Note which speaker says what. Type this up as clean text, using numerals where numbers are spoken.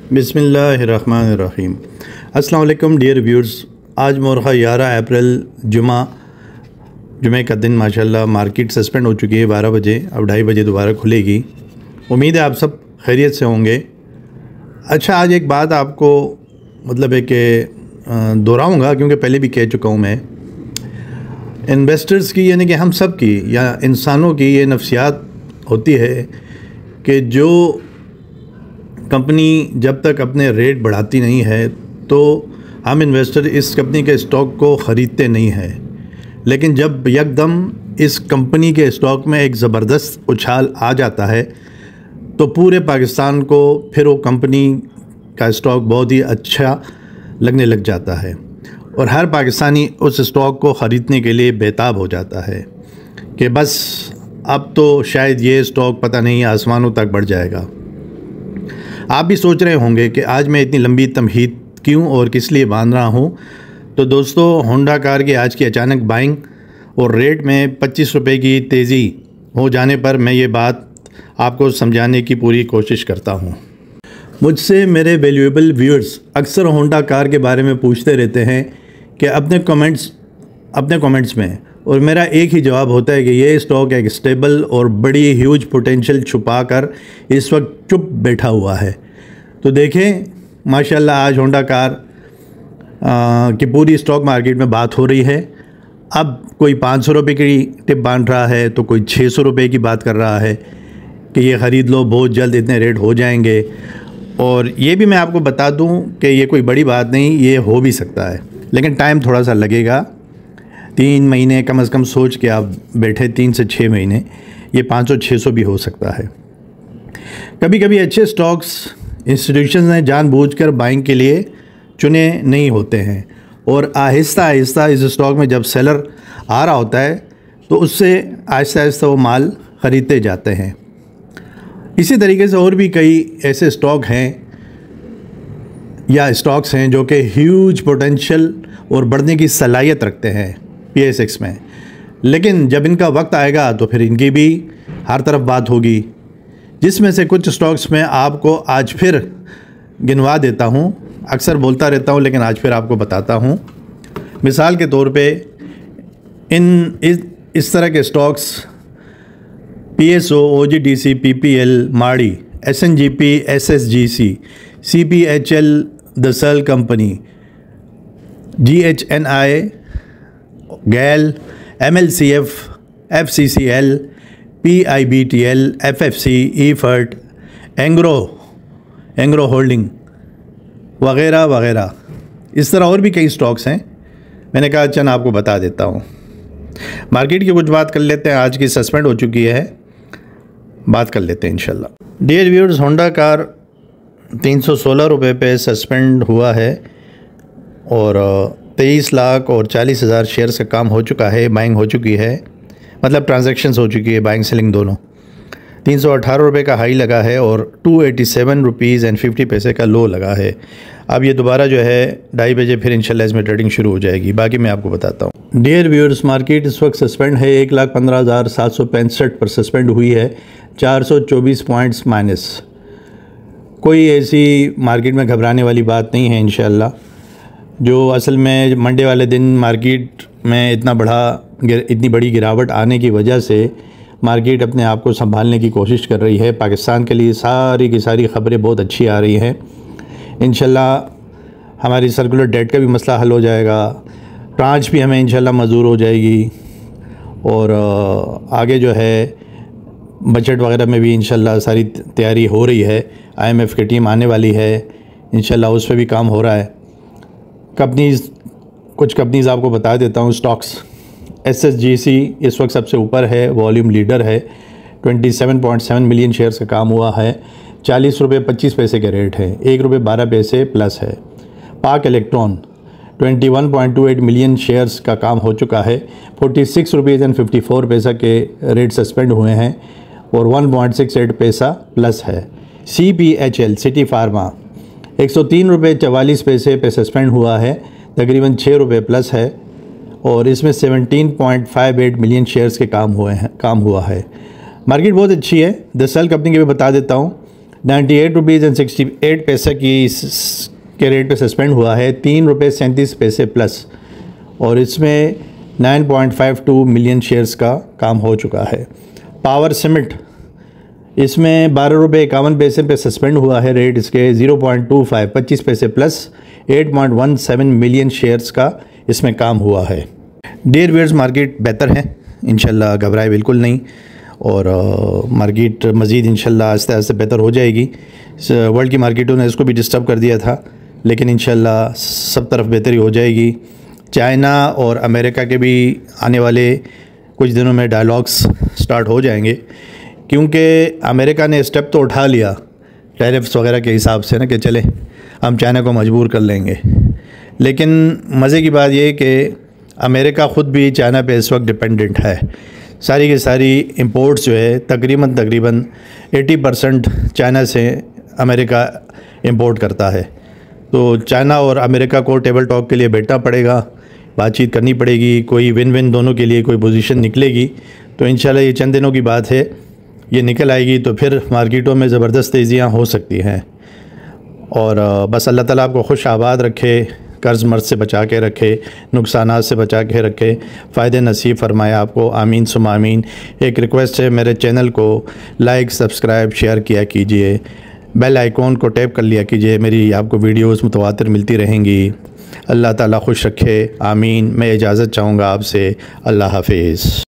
Speaker 1: बिस्मिल्लाहिर्रहमानिर्रहीम। अस्सलाम वालेकुम डियर व्यूअर्स। आज मोरखा 11 अप्रैल जुमे का दिन माशाल्लाह मार्केट सस्पेंड हो चुकी है 12 बजे। अब 2:30 बजे दोबारा खुलेगी। उम्मीद है आप सब खैरियत से होंगे। अच्छा, आज एक बात आपको मतलब है कि दोहराऊँगा, क्योंकि पहले भी कह चुका हूँ मैं। इन्वेस्टर्स की यानी कि हम सब की या इंसानों की ये नफ्सियात होती है कि जो कंपनी जब तक अपने रेट बढ़ाती नहीं है तो हम इन्वेस्टर इस कंपनी के स्टॉक को ख़रीदते नहीं हैं। लेकिन जब यकदम इस कंपनी के स्टॉक में एक ज़बरदस्त उछाल आ जाता है तो पूरे पाकिस्तान को फिर वो कंपनी का स्टॉक बहुत ही अच्छा लगने लग जाता है और हर पाकिस्तानी उस स्टॉक को ख़रीदने के लिए बेताब हो जाता है कि बस अब तो शायद ये स्टॉक पता नहीं आसमानों तक बढ़ जाएगा। आप भी सोच रहे होंगे कि आज मैं इतनी लंबी तमहीद क्यों और किस लिए बांध रहा हूँ। तो दोस्तों, होंडा कार की आज की अचानक बाइंग और रेट में 25 रुपये की तेज़ी हो जाने पर मैं ये बात आपको समझाने की पूरी कोशिश करता हूँ। मुझसे मेरे वैल्यूएबल व्यूअर्स अक्सर होंडा कार के बारे में पूछते रहते हैं कि अपने कमेंट्स में, और मेरा एक ही जवाब होता है कि ये स्टॉक एक स्टेबल और बड़ी ह्यूज पोटेंशियल छुपा कर इस वक्त चुप बैठा हुआ है। तो देखें माशाल्लाह आज होंडा कार की पूरी स्टॉक मार्केट में बात हो रही है। अब कोई 500 रुपये की टिप बांध रहा है तो कोई 600 रुपये की बात कर रहा है कि ये ख़रीद लो, बहुत जल्द इतने रेट हो जाएंगे। और ये भी मैं आपको बता दूं कि ये कोई बड़ी बात नहीं, ये हो भी सकता है, लेकिन टाइम थोड़ा सा लगेगा। 3 महीने कम से कम सोच के आप बैठे, 3 से 6 महीने, ये 500-600 भी हो सकता है। कभी कभी अच्छे स्टॉक्स इंस्टीट्यूशंस ने जानबूझकर बाइंग के लिए चुने नहीं होते हैं और आहिस्ता आहिस्ता इस स्टॉक में जब सेलर आ रहा होता है तो उससे आहिस्ता आहिस्ता वो माल ख़रीदते जाते हैं। इसी तरीके से और भी कई ऐसे स्टॉक हैं या स्टॉक्स हैं जो कि ह्यूज पोटेंशियल और बढ़ने की सलाहियत रखते हैं PSX में, लेकिन जब इनका वक्त आएगा तो फिर इनकी भी हर तरफ बात होगी, जिसमें से कुछ स्टॉक्स में आपको आज फिर गिनवा देता हूँ। अक्सर बोलता रहता हूँ लेकिन आज फिर आपको बताता हूँ। मिसाल के तौर पे इस तरह के stocks PSO, OGDC, PPL, Mari, SNGP, SSGC, CPHL, the Searle company, GHNI, गैल, MLCF, FCCL, PIBTL, FFC, EFERT, Engro holding वगैरह वगैरह। इस तरह और भी कई स्टॉक्स हैं। मैंने कहा चल आपको बता देता हूँ। मार्केट की कुछ बात कर लेते हैं। आज की सस्पेंड हो चुकी है, बात कर लेते हैं इंशाल्लाह। डियर व्यूअर्स, होंडा कार 316 रुपये पे सस्पेंड हुआ है और 23,40,000 शेयर्स का काम हो चुका है, बाइंग हो चुकी है, मतलब ट्रांजैक्शंस हो चुकी है, बाइंग सेलिंग दोनों। 318 रुपये का हाई लगा है और 287 रुपीज़ एंड 50 पैसे का लो लगा है। अब ये दोबारा जो है 2:30 बजे फिर इंशाल्लाह इसमें ट्रेडिंग शुरू हो जाएगी। बाकी मैं आपको बताता हूँ। डियर व्यूअर्स, मार्केट इस वक्त सस्पेंड है। 1,15,765 पर सस्पेंड हुई है, 424 पॉइंट्स माइनस। कोई ऐसी मार्केट में घबराने वाली बात नहीं है इंशाल्लाह। जो असल में मंडे वाले दिन मार्केट में इतनी बड़ी गिरावट आने की वजह से मार्केट अपने आप को संभालने की कोशिश कर रही है। पाकिस्तान के लिए सारी की सारी ख़बरें बहुत अच्छी आ रही हैं। इंशाल्लाह हमारी सर्कुलर डेट का भी मसला हल हो जाएगा, ट्रांच भी हमें इंशाल्लाह मंजूर हो जाएगी और आगे जो है बजट वगैरह में भी इंशाल्लाह सारी तैयारी हो रही है। IMF की टीम आने वाली है, इंशाल्लाह उस पर भी काम हो रहा है। कुछ कंपनीज़ आपको बता देता हूँ। स्टॉक्स SSGC इस वक्त सबसे ऊपर है, वॉल्यूम लीडर है, 27.7 मिलियन शेयर्स का काम हुआ है, 40 रुपये 25 पैसे के रेट है, 1 रुपये 12 पैसे प्लस है। पाक इलेक्ट्रॉन 21.28 मिलियन शेयर्स का काम हो चुका है, 46 रुपीज़ एंड 54 पैसा के रेट सस्पेंड हुए हैं और 1.68 पैसा प्लस है। CPHL सिटी फार्मा 103 रुपये 44 पैसे पे सस्पेंड हुआ है, तकरीबन 6 रुपये प्लस है और इसमें 17.58 मिलियन शेयर्स के काम हुआ है। मार्केट बहुत अच्छी है। द सेल कंपनी के भी बता देता हूँ, 98 रुपीज़ की के रेट पे सस्पेंड हुआ है, 3 रुपये 37 पैसे प्लस, और इसमें 9.52 मिलियन शेयर्स का काम हो चुका है। पावर सीमेंट, इसमें 12 रुपये 51 पैसे पे सस्पेंड हुआ है रेट इसके, 0.25 पैसे प्लस, 8.17 मिलियन शेयर्स का इसमें काम हुआ है। डेरिवेटिव्स मार्केट बेहतर है, इंशाल्लाह घबराए बिल्कुल नहीं, और मार्केट मज़ीद इंशाल्लाह आस्ते आस्ते बेहतर हो जाएगी। वर्ल्ड की मार्केटों ने इसको भी डिस्टर्ब कर दिया था, लेकिन इंशाल्लाह सब तरफ बेहतरी हो जाएगी। चाइना और अमेरिका के भी आने वाले कुछ दिनों में डायलॉग्स स्टार्ट हो जाएंगे, क्योंकि अमेरिका ने स्टेप तो उठा लिया टैरिफ्स वगैरह के हिसाब से ना, कि चले हम चाइना को मजबूर कर लेंगे। लेकिन मज़े की बात यह कि अमेरिका ख़ुद भी चाइना पे इस वक्त डिपेंडेंट है। सारी की सारी इंपोर्ट्स जो है तकरीबन 80% चाइना से अमेरिका इंपोर्ट करता है। तो चाइना और अमेरिका को टेबल टॉक के लिए बैठना पड़ेगा, बातचीत करनी पड़ेगी, कोई विन विन दोनों के लिए कोई पोजीशन निकलेगी। तो इंशाल्लाह ये चंद दिनों की बात है, ये निकल आएगी तो फिर मार्केटों में ज़बरदस्त तेज़ियाँ हो सकती हैं। और बस अल्लाह ताला आपको खुश आबाद रखे, कर्ज़ मर्ज़ से बचा के रखे, नुकसानात से बचा के रखे, फ़ायदे नसीब फरमाए आपको, आमीन सुम आमीन। एक रिक्वेस्ट है, मेरे चैनल को लाइक सब्सक्राइब शेयर किया कीजिए, बेल आइकॉन को टैप कर लिया कीजिए, मेरी आपको वीडियोस मुतवातिर मिलती रहेंगी। अल्लाह ताला खुश रखे, आमीन। मैं इजाज़त चाहूँगा आपसे, अल्लाह हाफिज़।